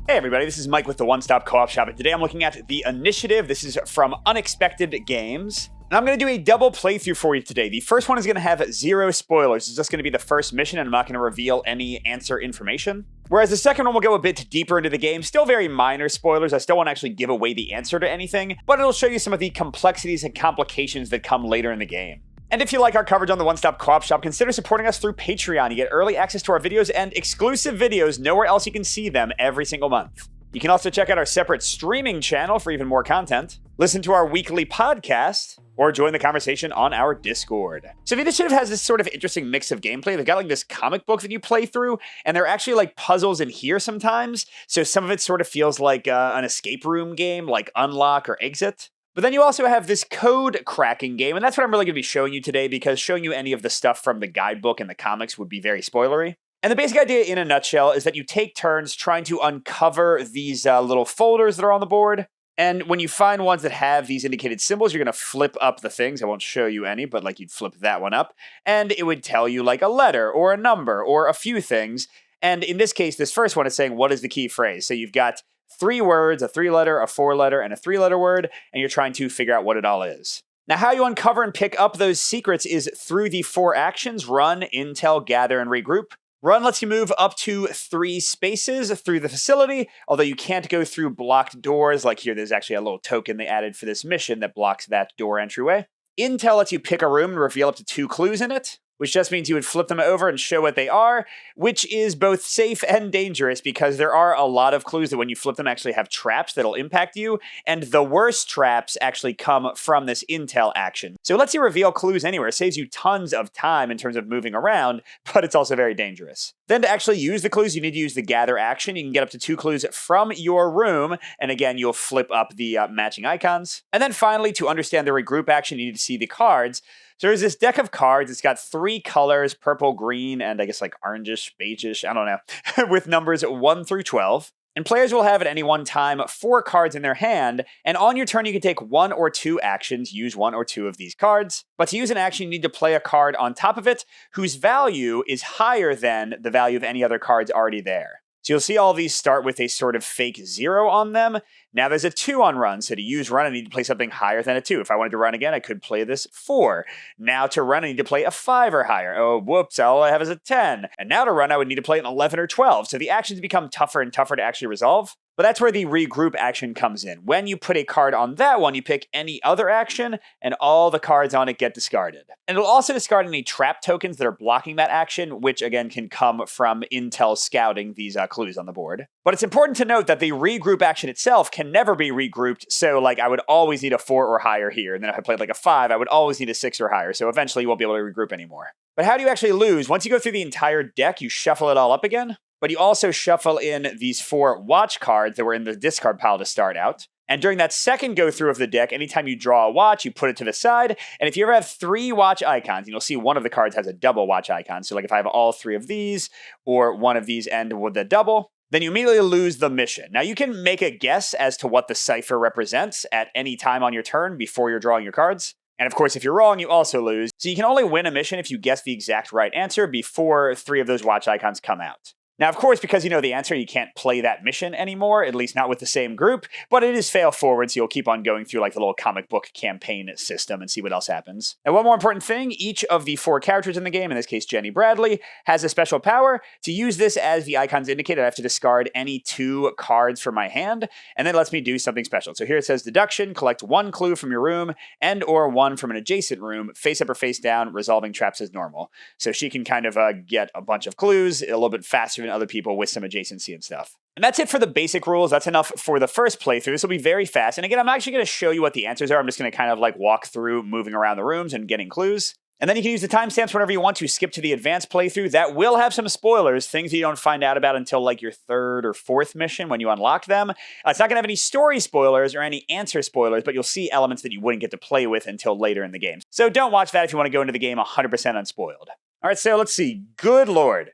Hey everybody, this is Mike with the One Stop Co-op Shop, and today I'm looking at The Initiative. This is from Unexpected Games. And I'm going to do a double playthrough for you today. The first one is going to have zero spoilers. It's just going to be the first mission, and I'm not going to reveal any answer information. Whereas the second one will go a bit deeper into the game. Still very minor spoilers. I still won't actually give away the answer to anything, but it'll show you some of the complexities and complications that come later in the game. And if you like our coverage on the One Stop Co-op Shop, consider supporting us through Patreon. You get early access to our videos and exclusive videos nowhere else you can see them every single month. You can also check out our separate streaming channel for even more content, listen to our weekly podcast, or join the conversation on our Discord. So The Initiative has this sort of interesting mix of gameplay. They've got like this comic book that you play through, and there are actually like puzzles in here sometimes. So some of it sort of feels like an escape room game, like Unlock or Exit. But then you also have this code cracking game, and that's what I'm really going to be showing you today, because showing you any of the stuff from the guidebook and the comics would be very spoilery. And the basic idea in a nutshell is that you take turns trying to uncover these little folders that are on the board. And when you find ones that have these indicated symbols, you're going to flip up the things. I won't show you any, but like you'd flip that one up. And it would tell you like a letter or a number or a few things. And in this case, this first one is saying, what is the key phrase? So you've got 3 words, a 3-letter, a 4-letter, and a 3-letter word, and you're trying to figure out what it all is. Now, how you uncover and pick up those secrets is through the 4 actions: run, intel, gather, and regroup. Run lets you move up to 3 spaces through the facility, although you can't go through blocked doors. Like here, there's actually a little token they added for this mission that blocks that door entryway. Intel lets you pick a room and reveal up to 2 clues in it, which just means you would flip them over and show what they are, which is both safe and dangerous because there are a lot of clues that when you flip them actually have traps that'll impact you, and the worst traps actually come from this intel action. So it lets you reveal clues anywhere. It saves you tons of time in terms of moving around, but it's also very dangerous. Then to actually use the clues, you need to use the gather action. You can get up to 2 clues from your room, and again, you'll flip up the matching icons. And then finally, to understand the regroup action, you need to see the cards. So there's this deck of cards. It's got 3 colors, purple, green, and I guess like orangish, beigeish, I don't know, with numbers 1 through 12. And players will have at any one time 4 cards in their hand, and on your turn you can take 1 or 2 actions, use 1 or 2 of these cards. But to use an action, you need to play a card on top of it whose value is higher than the value of any other cards already there. So you'll see all these start with a sort of fake 0 on them. Now there's a 2 on run, so to use run I need to play something higher than a 2. If I wanted to run again, I could play this 4. Now to run I need to play a 5 or higher. Oh, whoops, all I have is a 10. And now to run I would need to play an 11 or 12. So the actions become tougher and tougher to actually resolve. But that's where the regroup action comes in. When you put a card on that one, you pick any other action, and all the cards on it get discarded. And it'll also discard any trap tokens that are blocking that action, which again can come from intel scouting these clues on the board. But it's important to note that the regroup action itself can never be regrouped, so like I would always need a 4 or higher here, and then if I played like a 5, I would always need a 6 or higher, so eventually you won't be able to regroup anymore. But how do you actually lose? Once you go through the entire deck, you shuffle it all up again, but you also shuffle in these 4 watch cards that were in the discard pile to start out. And during that second go through of the deck, anytime you draw a watch, you put it to the side. And if you ever have 3 watch icons, you'll see one of the cards has a double watch icon. So like if I have all 3 of these, or one of these end with the double, then you immediately lose the mission. Now you can make a guess as to what the cipher represents at any time on your turn before you're drawing your cards. And of course, if you're wrong, you also lose. So you can only win a mission if you guess the exact right answer before 3 of those watch icons come out. Now, of course, because you know the answer, you can't play that mission anymore, at least not with the same group, but it is fail forward, so you'll keep on going through like the little comic book campaign system and see what else happens. And one more important thing, each of the 4 characters in the game, in this case Jenny Bradley, has a special power. To use this, as the icons indicate, I have to discard any 2 cards from my hand, and then it lets me do something special. So here it says deduction, collect 1 clue from your room, and or 1 from an adjacent room, face up or face down, resolving traps as normal. So she can kind of get a bunch of clues a little bit faster than other people with some adjacency and stuff. And that's it for the basic rules. That's enough for the first playthrough. This will be very fast. And again, I'm actually going to show you what the answers are. I'm just going to kind of like walk through moving around the rooms and getting clues. And then you can use the timestamps whenever you want to skip to the advanced playthrough. That will have some spoilers, things that you don't find out about until like your 3rd or 4th mission when you unlock them. It's not going to have any story spoilers or any answer spoilers, but you'll see elements that you wouldn't get to play with until later in the game. So don't watch that if you want to go into the game 100% unspoiled. All right, so let's see. Good Lord.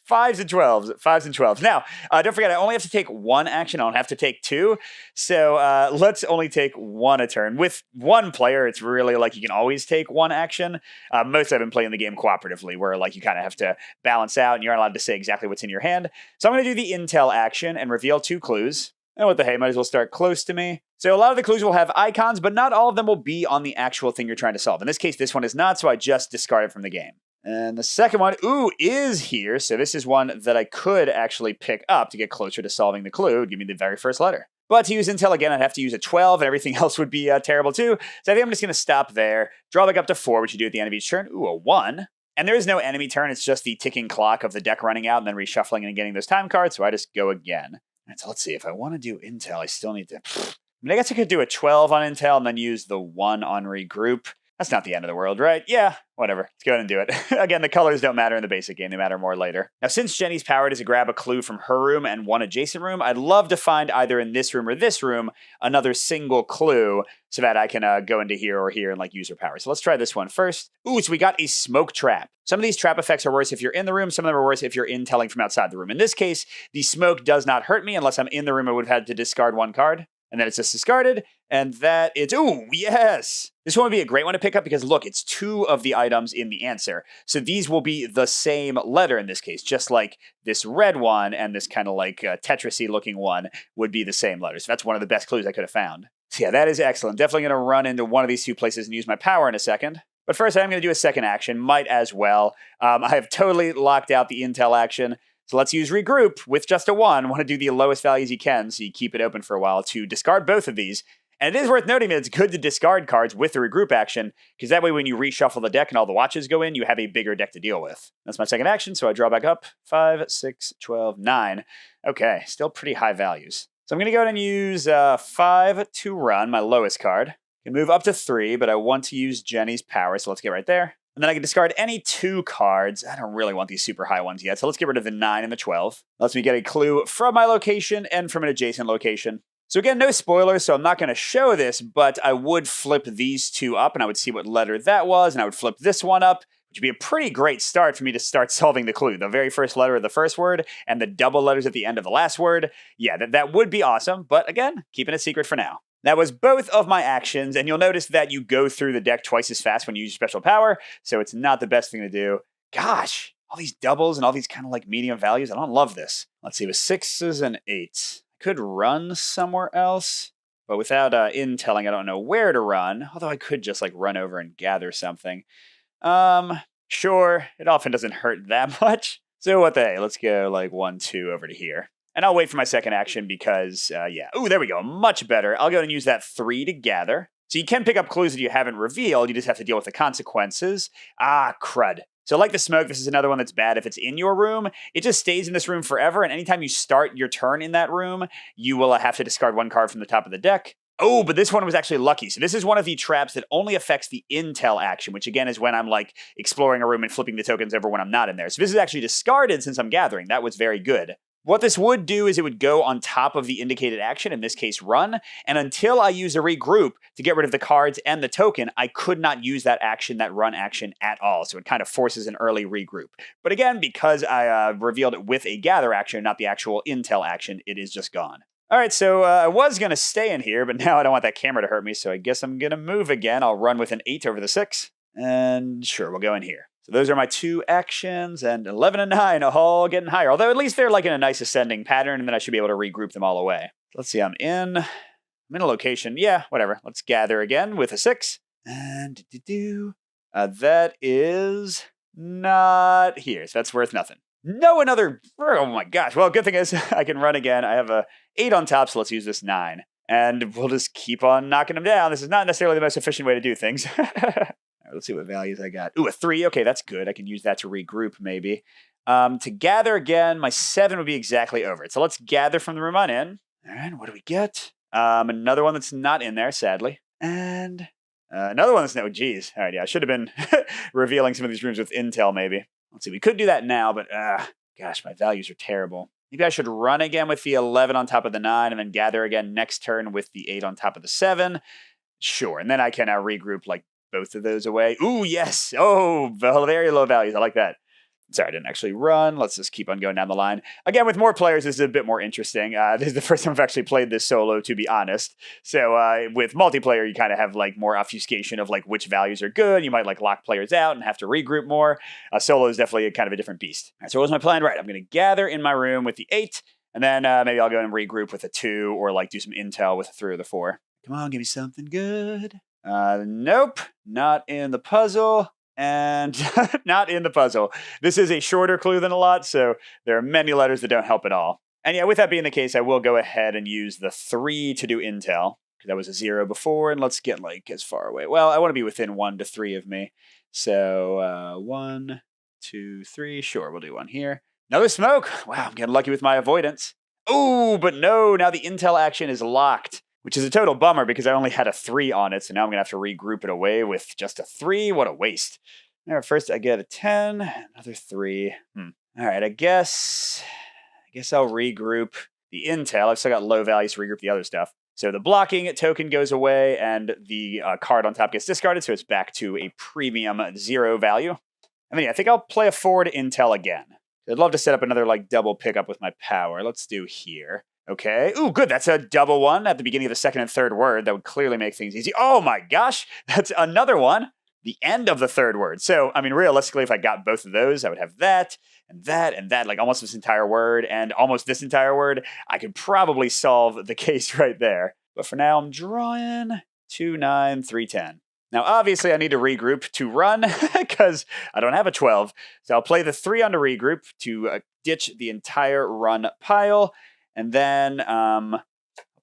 5s and 12s. 5s and 12s. Now, don't forget, I only have to take one action. I don't have to take two. So let's only take one a turn. With one player, it's really like you can always take one action. Most I've been playing the game cooperatively, where like you kind of have to balance out and you're not allowed to say exactly what's in your hand. So I'm going to do the intel action and reveal 2 clues. And what the hey, might as well start close to me. So a lot of the clues will have icons, but not all of them will be on the actual thing you're trying to solve. In this case, this one is not, so I just discard it from the game. And the second one, is here. So this is one that I could actually pick up to get closer to solving the clue. It'd give me the very first letter. But to use intel again, I'd have to use a 12, and everything else would be terrible too. So I think I'm just going to stop there, draw back up to 4, which you do at the end of each turn. A 1. And there is no enemy turn. It's just the ticking clock of the deck running out and then reshuffling and getting those time cards. So I just go again. All right, so let's see. If I want to do intel, I still need to... I guess I could do a 12 on intel and then use the 1 on regroup. That's not the end of the world, right? Yeah, whatever. Let's go ahead and do it. Again, the colors don't matter in the basic game. They matter more later. Now, since Jenny's power is to grab a clue from her room and one adjacent room, I'd love to find either in this room or this room another single clue so that I can go into here or here and like use her power. So let's try this one first. So we got a smoke trap. Some of these trap effects are worse if you're in the room. Some of them are worse if you're intelling from outside the room. In this case, the smoke does not hurt me unless I'm in the room. I would have had to discard 1 card. And then it's just discarded, and that it's, yes! This one would be a great one to pick up because, look, it's 2 of the items in the answer. So these will be the same letter in this case, just like this red one and this kind of like Tetris-y looking one would be the same letter. So that's one of the best clues I could have found. So yeah, that is excellent. Definitely going to run into one of these 2 places and use my power in a second. But first, I'm going to do a second action, might as well. I have totally locked out the intel action. So let's use regroup with just a 1. Want to do the lowest values you can, so you keep it open for a while to discard both of these. And it is worth noting that it's good to discard cards with the regroup action, because that way when you reshuffle the deck and all the watches go in, you have a bigger deck to deal with. That's my second action, so I draw back up. 5, 6, 12, 9. Okay, still pretty high values. So I'm going to go ahead and use 5 to run, my lowest card. I can move up to 3, but I want to use Jenny's power, so let's get right there. And then I can discard any 2 cards. I don't really want these super high ones yet, so let's get rid of the 9 and the 12. Lets me get a clue from my location and from an adjacent location. So again, no spoilers, so I'm not going to show this, but I would flip these 2 up, and I would see what letter that was, and I would flip this one up, which would be a pretty great start for me to start solving the clue. The very first letter of the first word, and the double letters at the end of the last word. Yeah, that would be awesome, but again, keeping it secret for now. That was both of my actions, and you'll notice that you go through the deck twice as fast when you use special power, so it's not the best thing to do. Gosh, all these doubles and all these kind of like medium values, I don't love this. Let's see, with 6s and 8s. I could run somewhere else, but without intelling, I don't know where to run, although I could just like run over and gather something. Sure, it often doesn't hurt that much. So what the hey, let's go like 1, 2 over to here. And I'll wait for my second action because, yeah. There we go. Much better. I'll go and use that 3 to gather. So you can pick up clues that you haven't revealed. You just have to deal with the consequences. Crud. So like the smoke, this is another one that's bad. If it's in your room, it just stays in this room forever. And anytime you start your turn in that room, you will have to discard 1 card from the top of the deck. But this one was actually lucky. So this is one of the traps that only affects the intel action, which again is when I'm like exploring a room and flipping the tokens over when I'm not in there. So this is actually discarded since I'm gathering. That was very good. What this would do is it would go on top of the indicated action, in this case run, and until I use a regroup to get rid of the cards and the token, I could not use that action, that run action at all, so it kind of forces an early regroup. But again, because I revealed it with a gather action, not the actual intel action, it is just gone. Alright, so I was going to stay in here, but now I don't want that camera to hurt me, so I guess I'm going to move again. I'll run with an 8 over the 6, and sure, we'll go in here. So those are my 2 actions, and 11 and 9 all getting higher. Although at least they're like in a nice ascending pattern, and then I should be able to regroup them all away. Let's see, I'm in a location. Yeah, whatever. Let's gather again with a 6. And that is not here, so that's worth nothing. No, another, oh my gosh. Well, good thing is I can run again. I have a 8 on top, so let's use this 9. And we'll just keep on knocking them down. This is not necessarily the most efficient way to do things. Let's see what values I got. A 3. Okay, that's good. I can use that to regroup, maybe. To gather again, my 7 would be exactly over it. So let's gather from the room on in. All right, what do we get? Another one that's not in there, sadly. And another one that's no, geez. All right, yeah, I should have been revealing some of these rooms with intel, maybe. Let's see, we could do that now, but gosh, my values are terrible. Maybe I should run again with the 11 on top of the 9 and then gather again next turn with the 8 on top of the 7. Sure, and then I can regroup like both of those away. Yes. Oh, very low values. I like that. Sorry, I didn't actually run. Let's just keep on going down the line. Again, with more players, this is a bit more interesting. This is the first time I've actually played this solo, to be honest. So with multiplayer, you kind of have like more obfuscation of like which values are good. You might like lock players out and have to regroup more. Solo is definitely kind of a different beast. All right, so what was my plan? Right, I'm going to gather in my room with the 8, and then maybe I'll go and regroup with a 2 or like do some intel with a 3 or the 4. Come on, give me something good. Nope, not in the puzzle. And not in the puzzle. This is a shorter clue than a lot, so there are many letters that don't help at all. And yeah, with that being the case, I will go ahead and use the 3 to do intel, because that was a 0 before, and let's get like as far away. Well, I want to be within 1 to 3 of me. So 1, 2, 3, sure, we'll do 1 here. Another smoke! Wow, I'm getting lucky with my avoidance. Oh, but no, now the intel action is locked, which is a total bummer because I only had a 3 on it, so now I'm going to have to regroup it away with just a 3. What a waste. All right, first I get a 10, another 3. All right, I guess I'll regroup the intel. I've still got low values to regroup the other stuff. So the blocking token goes away, and the card on top gets discarded, so it's back to a premium 0 value. And then yeah, I think I'll play a 4 to intel again. I'd love to set up another like double pickup with my power. Let's do here. Okay. Ooh, good. That's a double 1 at the beginning of the second and third word. That would clearly make things easy. Oh my gosh. That's another one. The end of the third word. So, I mean, realistically, if I got both of those, I would have that and that and that, like almost this entire word and almost this entire word. I could probably solve the case right there. But for now, I'm drawing 2, 9, 3, 10. Now, obviously, I need to regroup to run because I don't have a 12. So I'll play the 3 on the regroup to ditch the entire run pile. And then I'll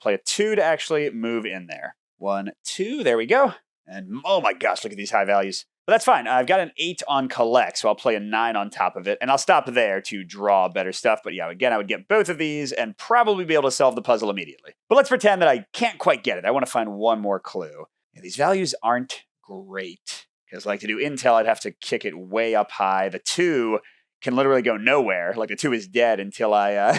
play a 2 to actually move in there. 1, 2, there we go. And oh my gosh, look at these high values. But that's fine. I've got an 8 on collect, so I'll play a 9 on top of it. And I'll stop there to draw better stuff. But yeah, again, I would get both of these and probably be able to solve the puzzle immediately. But let's pretend that I can't quite get it. I want to find one more clue. Yeah, these values aren't great. Because like to do intel, I'd have to kick it way up high. The 2 can literally go nowhere. Like the 2 is dead until I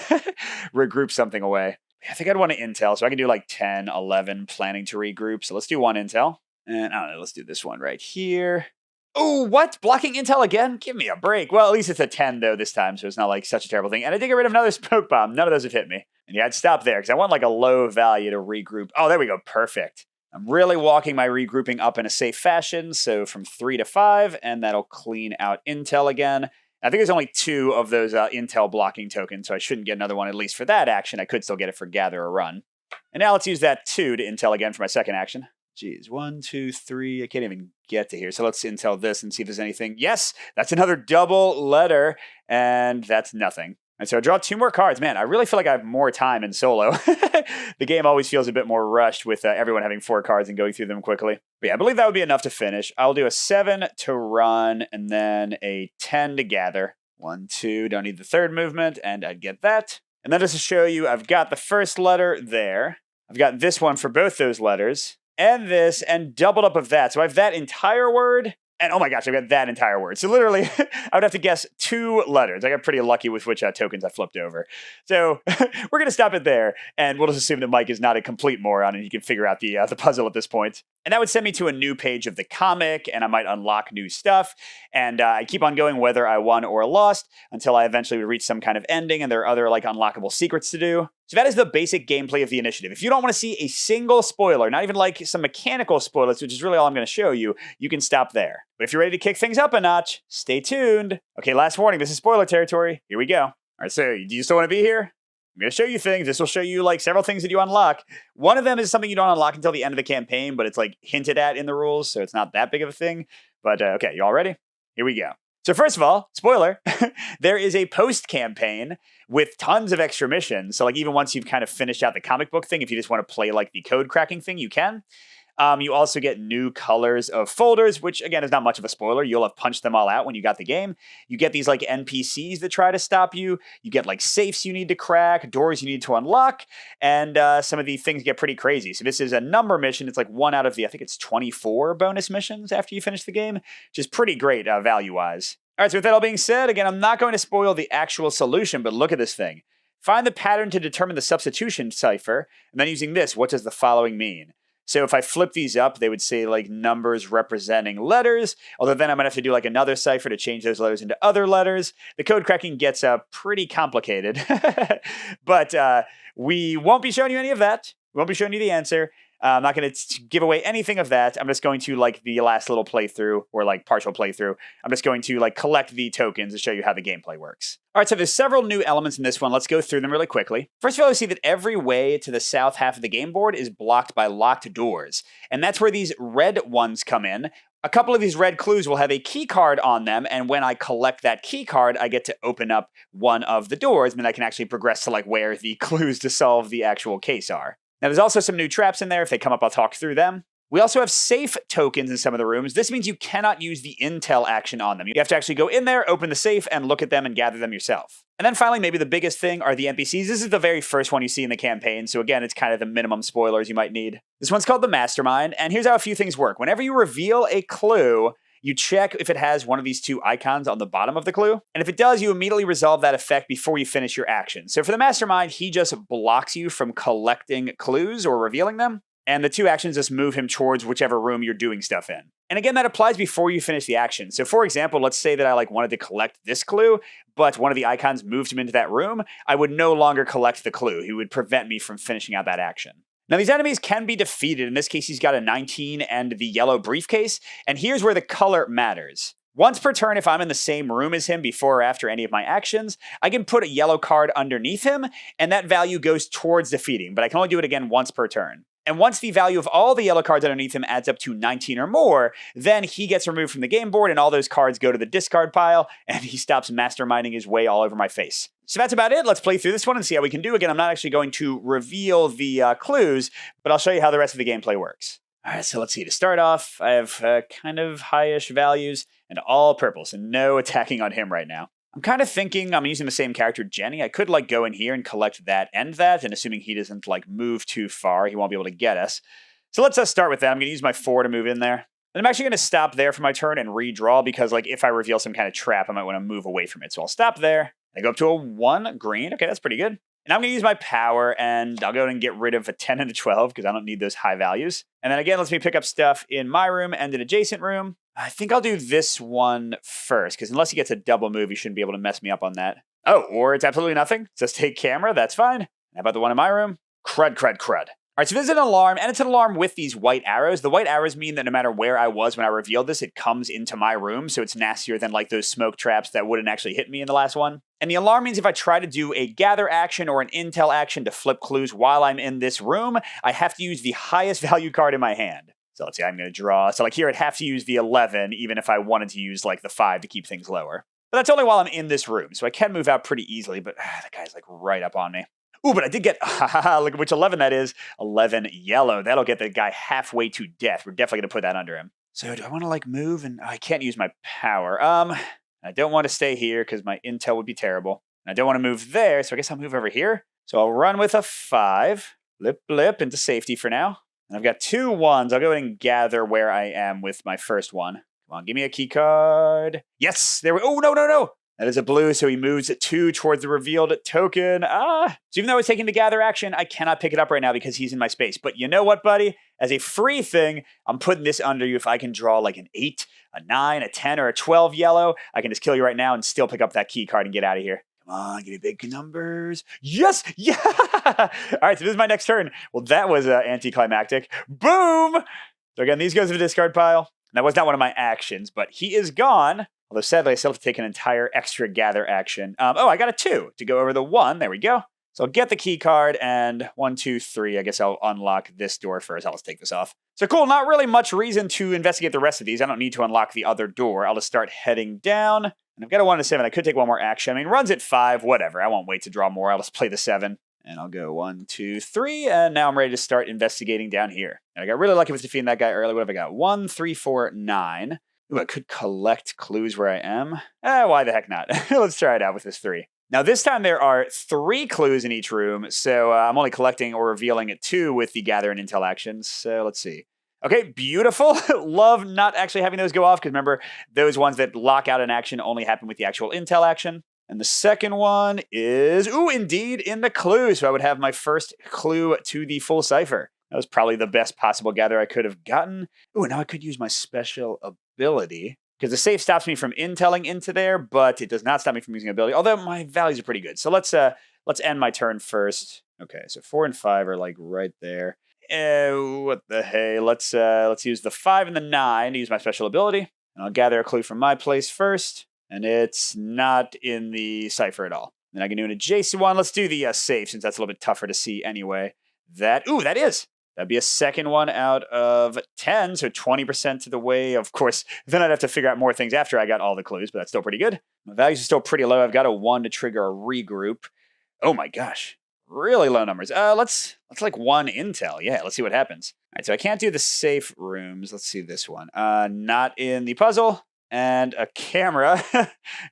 regroup something away. I think I'd want to intel, so I can do like 10, 11, planning to regroup. So let's do 1 intel. And I don't know, let's do this one right here. Oh, what? Blocking intel again? Give me a break. Well, at least it's a 10 though this time, so it's not like such a terrible thing. And I did get rid of another smoke bomb. None of those have hit me. And yeah, I'd stop there because I want like a low value to regroup. Oh, there we go. Perfect. I'm really walking my regrouping up in a safe fashion. So from 3 to 5, and that'll clean out intel again. I think there's only 2 of those intel blocking tokens, so I shouldn't get another one, at least for that action. I could still get it for gather or run. And now let's use that 2 to intel again for my second action. Geez, 1, 2, 3. I can't even get to here. So let's intel this and see if there's anything. Yes, that's another double letter, and that's nothing. And so I draw 2 more cards. Man, I really feel like I have more time in solo. The game always feels a bit more rushed with everyone having 4 cards and going through them quickly. But yeah, I believe that would be enough to finish. I'll do a 7 to run and then a 10 to gather. 1, 2, don't need the third movement, and I'd get that. And then just to show you, I've got the first letter there. I've got this one for both those letters, and this, and doubled up of that. So I have that entire word, and oh my gosh, I've got that entire word. So literally, I would have to guess 2 letters. I got pretty lucky with which tokens I flipped over. So we're going to stop it there, and we'll just assume that Mike is not a complete moron, and he can figure out the puzzle at this point. And that would send me to a new page of the comic, and I might unlock new stuff. And I keep on going whether I won or lost until I eventually would reach some kind of ending, and there are other like unlockable secrets to do. So that is the basic gameplay of the initiative. If you don't want to see a single spoiler, not even like some mechanical spoilers, which is really all I'm going to show you, you can stop there. But if you're ready to kick things up a notch, stay tuned. Okay, last warning, this is spoiler territory. Here we go. All right, so do you still want to be here? I'm going to show you things. This will show you like several things that you unlock. One of them is something you don't unlock until the end of the campaign, but it's like hinted at in the rules, so it's not that big of a thing. But okay, you all ready? Here we go. So first of all, spoiler, there is a post-campaign with tons of extra missions. So like even once you've kind of finished out the comic book thing, if you just want to play like the code cracking thing, you can. You also get new colors of folders, which again is not much of a spoiler. You'll have punched them all out when you got the game. You get these like NPCs that try to stop you. You get like safes you need to crack, doors you need to unlock, and some of the things get pretty crazy. So this is a number mission. It's like 1 out of the, I think it's 24 bonus missions after you finish the game, which is pretty great value-wise. All right, so with that all being said, again, I'm not going to spoil the actual solution, but look at this thing. Find the pattern to determine the substitution cipher, and then using this, what does the following mean? So if I flip these up, they would say like numbers representing letters, although then I'm going to have to do like another cipher to change those letters into other letters. The code cracking gets pretty complicated, but we won't be showing you any of that. We won't be showing you the answer. I'm not going to give away anything of that. I'm just going to, like the last little playthrough, or like partial playthrough, I'm just going to like collect the tokens to show you how the gameplay works. All right, so there's several new elements in this one. Let's go through them really quickly. First of all, we see that every way to the south half of the game board is blocked by locked doors. And that's where these red ones come in. A couple of these red clues will have a key card on them, and when I collect that key card, I get to open up one of the doors, and then I can actually progress to like where the clues to solve the actual case are. Now, there's also some new traps in there. If they come up, I'll talk through them. We also have safe tokens in some of the rooms. This means you cannot use the intel action on them. You have to actually go in there, open the safe, and look at them and gather them yourself. And then finally, maybe the biggest thing are the NPCs. This is the very first one you see in the campaign, so again, it's kind of the minimum spoilers you might need. This one's called the Mastermind, and here's how a few things work. Whenever you reveal a clue, you check if it has one of these two icons on the bottom of the clue. And if it does, you immediately resolve that effect before you finish your action. So for the Mastermind, he just blocks you from collecting clues or revealing them. And the two actions just move him towards whichever room you're doing stuff in. And again, that applies before you finish the action. So for example, let's say that I wanted to collect this clue, but one of the icons moved him into that room. I would no longer collect the clue. He would prevent me from finishing out that action. Now, these enemies can be defeated. In this case, he's got a 19 and the yellow briefcase. And here's where the color matters. Once per turn, if I'm in the same room as him before or after any of my actions, I can put a yellow card underneath him, and that value goes towards defeating. But I can only do it again once per turn. And once the value of all the yellow cards underneath him adds up to 19 or more, then he gets removed from the game board and all those cards go to the discard pile, and he stops masterminding his way all over my face. So that's about it. Let's play through this one and see how we can do. Again, I'm not actually going to reveal the clues, but I'll show you how the rest of the gameplay works. All right, so let's see. To start off, I have kind of high-ish values and all purple, so no attacking on him right now. I'm kind of thinking I'm using the same character, Jenny. I could go in here and collect that and that, and assuming he doesn't move too far, he won't be able to get us. So let's start with that. I'm going to use my 4 to move in there. And I'm actually going to stop there for my turn and redraw because if I reveal some kind of trap, I might want to move away from it. So I'll stop there. I go up to a 1 green. Okay, that's pretty good. And I'm going to use my power, and I'll go and get rid of a 10 and a 12 because I don't need those high values. And then again, let me pick up stuff in my room and an adjacent room. I think I'll do this one first, because unless he gets a double move, he shouldn't be able to mess me up on that. Oh, or it's absolutely nothing. Just take camera, that's fine. How about the one in my room? Crud, crud, crud. All right, so this is an alarm, and it's an alarm with these white arrows. The white arrows mean that no matter where I was when I revealed this, it comes into my room, so it's nastier than those smoke traps that wouldn't actually hit me in the last one. And the alarm means if I try to do a gather action or an intel action to flip clues while I'm in this room, I have to use the highest value card in my hand. So let's see, I'm going to draw. So here I'd have to use the 11, even if I wanted to use the 5 to keep things lower. But that's only while I'm in this room, so I can move out pretty easily, but that guy's right up on me. Ooh, but I did get, look at which 11 that is. 11 yellow. That'll get the guy halfway to death. We're definitely going to put that under him. So do I want to move? And I can't use my power. I don't want to stay here because my intel would be terrible. And I don't want to move there, so I guess I'll move over here. So I'll run with a 5. Blip, blip into safety for now. And I've got 2 1s. I'll go ahead and gather where I am with my first one. Come on, give me a key card. Yes, there we go. Oh, no, no, no. That is a blue, so he moves 2 towards the revealed token. So even though I was taking the gather action, I cannot pick it up right now because he's in my space. But you know what, buddy? As a free thing, I'm putting this under you. If I can draw an 8, a 9, a 10, or a 12 yellow, I can just kill you right now and still pick up that key card and get out of here. Come on, give me big numbers. Yes! Yeah! All right, so this is my next turn. Well, that was anticlimactic. Boom! So again, these goes to the discard pile. And that was not one of my actions, but he is gone. Although sadly, I still have to take an entire extra gather action. I got a 2 to go over the 1. There we go. So I'll get the key card, and 1, 2, 3. I guess I'll unlock this door first. I'll just take this off. So cool, not really much reason to investigate the rest of these. I don't need to unlock the other door. I'll just start heading down. And I've got a 1 to 7. I could take one more action. I mean, runs at 5, whatever. I won't wait to draw more. I'll just play the 7. And I'll go 1, 2, 3, and now I'm ready to start investigating down here. And I got really lucky with defeating that guy earlier. What have I got? 1, 3, 4, 9. Ooh, I could collect clues where I am. Why the heck not? Let's try it out with this 3. Now, this time there are 3 clues in each room, so I'm only collecting or revealing at 2 with the gather and intel actions. So let's see. Okay, beautiful. Love not actually having those go off, because remember, those ones that lock out an action only happen with the actual intel action. And the second one is, ooh, indeed, in the clue. So I would have my first clue to the full cipher. That was probably the best possible gather I could have gotten. Ooh, now I could use my special ability. Because the safe stops me from intelling into there, but it does not stop me from using ability. Although my values are pretty good. So let's end my turn first. Okay, so 4 and 5 are like right there. What the hey? Let's use the 5 and the 9 to use my special ability. And I'll gather a clue from my place first. And it's not in the cipher at all. Then I can do an adjacent one. Let's do the safe, since that's a little bit tougher to see anyway. That is. That'd be a second one out of 10, so 20% to the way. Of course, then I'd have to figure out more things after I got all the clues, but that's still pretty good. My values are still pretty low. I've got a 1 to trigger a regroup. Oh my gosh, really low numbers. Let's like 1 intel. Yeah, let's see what happens. All right, so I can't do the safe rooms. Let's see this one. Not in the puzzle. And a camera.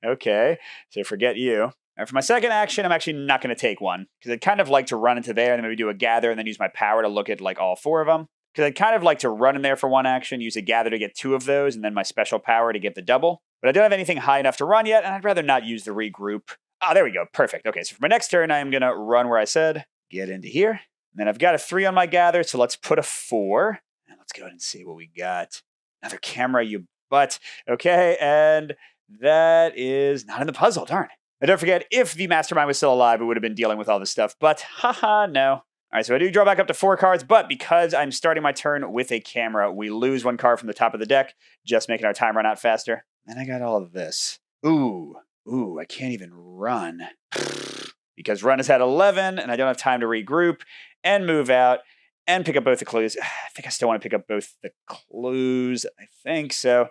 Okay, so forget you. And for my second action, I'm actually not going to take one, because I'd kind of like to run into there and then maybe do a gather and then use my power to look at like all 4 of them. Because I'd kind of like to run in there for one action, use a gather to get 2 of those, and then my special power to get the double. But I don't have anything high enough to run yet, and I'd rather not use the regroup. Ah, there we go. Perfect. Okay, so for my next turn, I am going to run where I said, get into here. And then I've got a 3 on my gather, so let's put a 4. And let's go ahead and see what we got. Another camera, you butt. Okay, and that is not in the puzzle. Darn. And don't forget, if the mastermind was still alive, it would have been dealing with all this stuff. But, haha, no. All right, so I do draw back up to 4 cards, but because I'm starting my turn with a camera, we lose 1 card from the top of the deck, just making our time run out faster. And I got all of this. Ooh, I can't even run. Because run is at 11, and I don't have time to regroup and move out and pick up both the clues. I think I still want to pick up both the clues. I think so. I'm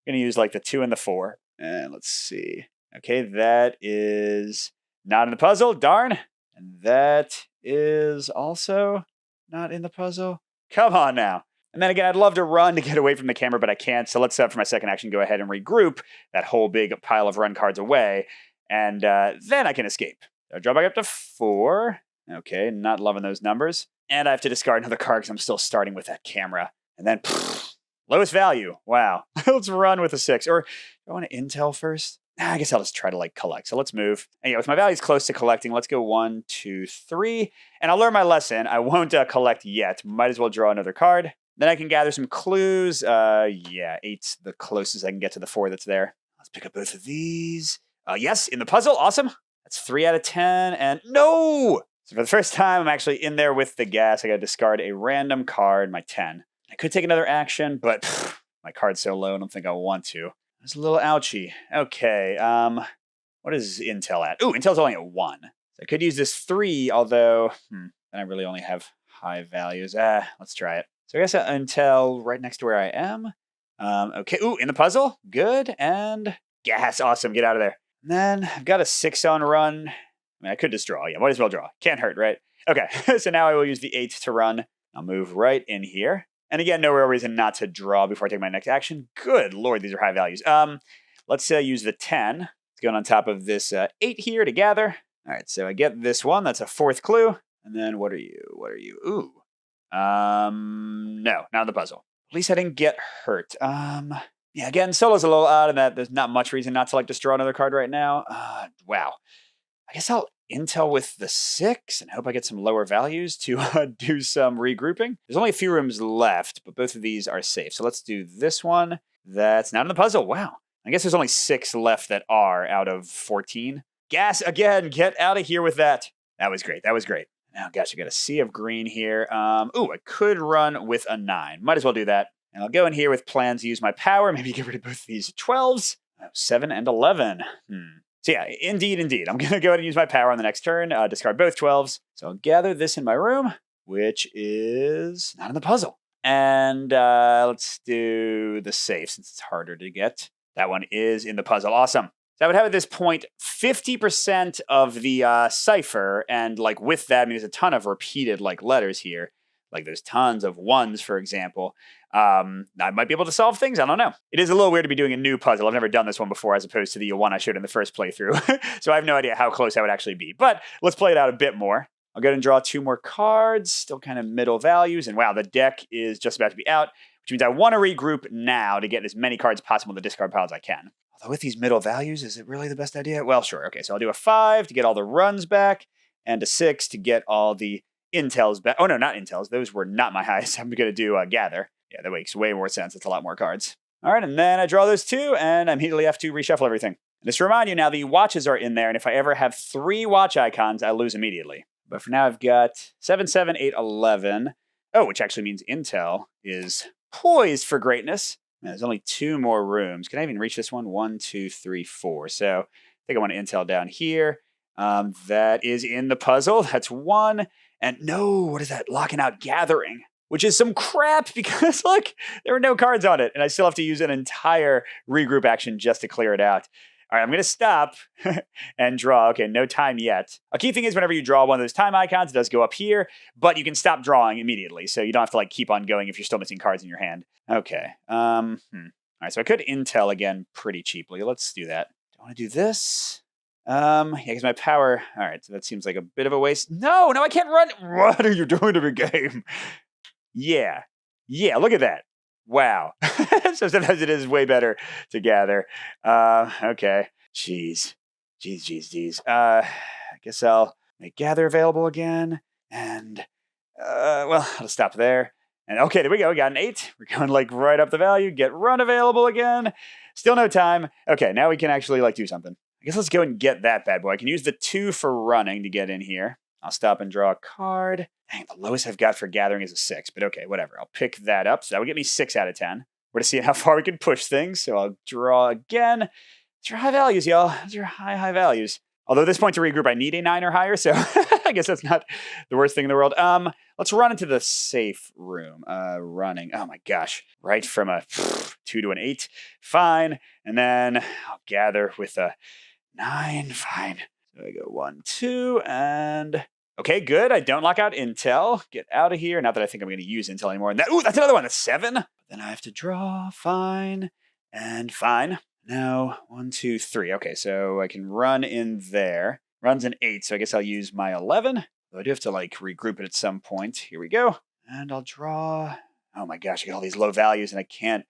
going to use like the 2 and the 4. And let's see. Okay, that is not in the puzzle. Darn. And that is also not in the puzzle. Come on now. And then again, I'd love to run to get away from the camera, but I can't. So let's, for my second action, go ahead and regroup that whole big pile of run cards away. And then I can escape. I'll draw back up to 4. Okay, not loving those numbers. And I have to discard another card because I'm still starting with that camera. And then, lowest value. Wow. Let's run with a 6. Or do I want to intel first? I guess I'll just try to like collect. So let's move. And yeah, with my values close to collecting, let's go 1, 2, 3. And I'll learn my lesson. I won't collect yet. Might as well draw another card. Then I can gather some clues. Yeah, 8's the closest I can get to the 4 that's there. Let's pick up both of these. Yes, in the puzzle. Awesome. That's 3 out of 10. And no! So for the first time, I'm actually in there with the gas. I got to discard a random card, my 10. I could take another action, but my card's so low, I don't think I want to. It's a little ouchy. Okay, what is Intel at? Ooh, Intel's only at 1. So I could use this 3, although, then I really only have high values. Let's try it. So I guess Intel right next to where I am. Okay, ooh, in the puzzle. Good, and gas, awesome, get out of there. And then I've got a 6 on run. I mean, I could just draw. Yeah, might as well draw. Can't hurt, right? Okay, so now I will use the 8 to run. I'll move right in here. And again, no real reason not to draw before I take my next action. Good lord, these are high values. Let's use the 10. It's going on top of this 8 here to gather. All right, so I get this one. That's a 4th clue. And then what are you? What are you? Ooh. No, not in the puzzle. At least I didn't get hurt. Yeah, again, solo's a little odd in that there's not much reason not to like just draw another card right now. Wow. I guess I'll intel with the 6 and hope I get some lower values to do some regrouping. There's only a few rooms left, but both of these are safe. So let's do this one. That's not in the puzzle. Wow. I guess there's only 6 left that are out of 14. Gas again. Get out of here with that. That was great. That was great. Now, gosh, I got a sea of green here. Ooh, I could run with a 9. Might as well do that. And I'll go in here with plans to use my power. Maybe get rid of both of these 12s. 7 and 11. So yeah, indeed. I'm going to go ahead and use my power on the next turn. Discard both 12s. So I'll gather this in my room, which is not in the puzzle. And let's do the safe since it's harder to get. That one is in the puzzle. Awesome. So I would have at this point 50% of the cipher. And like with that, I mean, there's a ton of repeated like letters here. Like there's tons of 1s, for example. I might be able to solve things. I don't know. It is a little weird to be doing a new puzzle. I've never done this one before as opposed to the one I showed in the first playthrough. So I have no idea how close I would actually be. But let's play it out a bit more. I'll go ahead and draw 2 more cards. Still kind of middle values. And wow, the deck is just about to be out, which means I want to regroup now to get as many cards possible in the discard pile as I can. Although with these middle values, is it really the best idea? Well, sure. Okay, so I'll do a 5 to get all the runs back and a 6 to get all the Intel's back. Oh, no, not Intel's. Those were not my highest. I'm going to do Gather. Yeah, that makes way more sense. It's a lot more cards. All right, and then I draw those two, and I immediately have to reshuffle everything. And just to remind you now, the watches are in there, and if I ever have 3 watch icons, I lose immediately. But for now, I've got 7, 7, 8, 11. Oh, which actually means Intel is poised for greatness. Now, there's only 2 more rooms. Can I even reach this one? 1, 2, 3, 4. So I think I want Intel down here. That is in the puzzle. That's 1. And no, what is that? Locking out Gathering, which is some crap because, look, there are no cards on it. And I still have to use an entire regroup action just to clear it out. All right, I'm going to stop and draw. Okay, no time yet. A key thing is whenever you draw one of those time icons, it does go up here, but you can stop drawing immediately. So you don't have to like keep on going if you're still missing cards in your hand. Okay. All right, so I could Intel again pretty cheaply. Let's do that. Do I want to do this? Yeah, because my power. All right, so that seems like a bit of a waste. No, I can't run. What are you doing to the game? Yeah, look at that. Wow. So sometimes it is way better to gather. Okay. Jeez. I guess I'll make gather available again. And, well, I'll stop there. And okay, there we go. We got an 8. We're going like right up the value. Get run available again. Still no time. Okay, now we can actually like do something. I guess let's go and get that bad boy. I can use the 2 for running to get in here. I'll stop and draw a card. Dang, the lowest I've got for gathering is a 6, but okay, whatever. I'll pick that up. So that would get me 6 out of 10. We're to see how far we can push things. So I'll draw again. These are high values, y'all. Those are high values. Although at this point to regroup, I need a 9 or higher. So I guess that's not the worst thing in the world. Let's run into the safe room. Running. Oh my gosh. Right from a 2 to an 8. Fine. And then I'll gather with a 9. Fine. So I go 1, 2, and okay, good. I don't lock out Intel. Get out of here. Not that I think I'm going to use Intel anymore. And that, ooh, that's another one. That's 7. But then I have to draw. Fine. And fine. Now, 1, 2, 3. Okay, so I can run in there. Run's an 8, so I guess I'll use my 11. Though I do have to like regroup it at some point. Here we go. And I'll draw. Oh my gosh, I got all these low values and I can't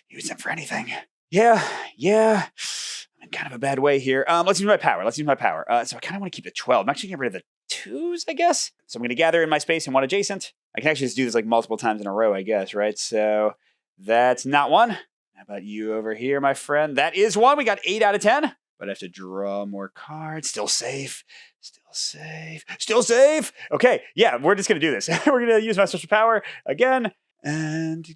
use them for anything. Yeah. I'm in kind of a bad way here. Let's use my power. So I kind of want to keep the 12. I'm actually getting rid of the 2s, I guess. So I'm going to gather in my space and 1 adjacent. I can actually just do this like multiple times in a row, I guess, right? So that's not 1. How about you over here, my friend? That is 1. We got 8 out of 10. But I have to draw more cards. Still safe. Okay, yeah, we're just going to do this. We're going to use my special power again. And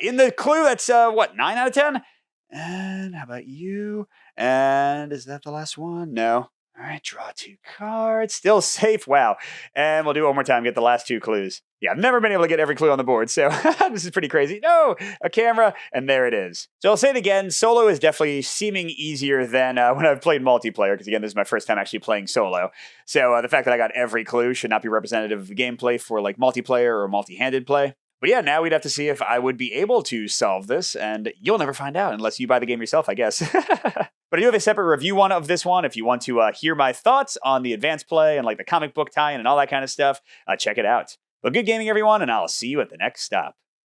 in the clue, that's what, 9 out of 10? And how about you? And is that the last one? No. All right, draw 2 cards. Still safe. Wow. And we'll do it one more time. Get the last 2 clues. Yeah, I've never been able to get every clue on the board, so this is pretty crazy. No, a camera, and there it is. So I'll say it again. Solo is definitely seeming easier than when I've played multiplayer, because again, this is my first time actually playing solo. So the fact that I got every clue should not be representative of gameplay for like multiplayer or multi-handed play. But yeah, now we'd have to see if I would be able to solve this, and you'll never find out unless you buy the game yourself, I guess. But I do have a separate review of this one. If you want to hear my thoughts on the advanced play and like the comic book tie-in and all that kind of stuff, check it out. But good gaming, everyone, and I'll see you at the next stop.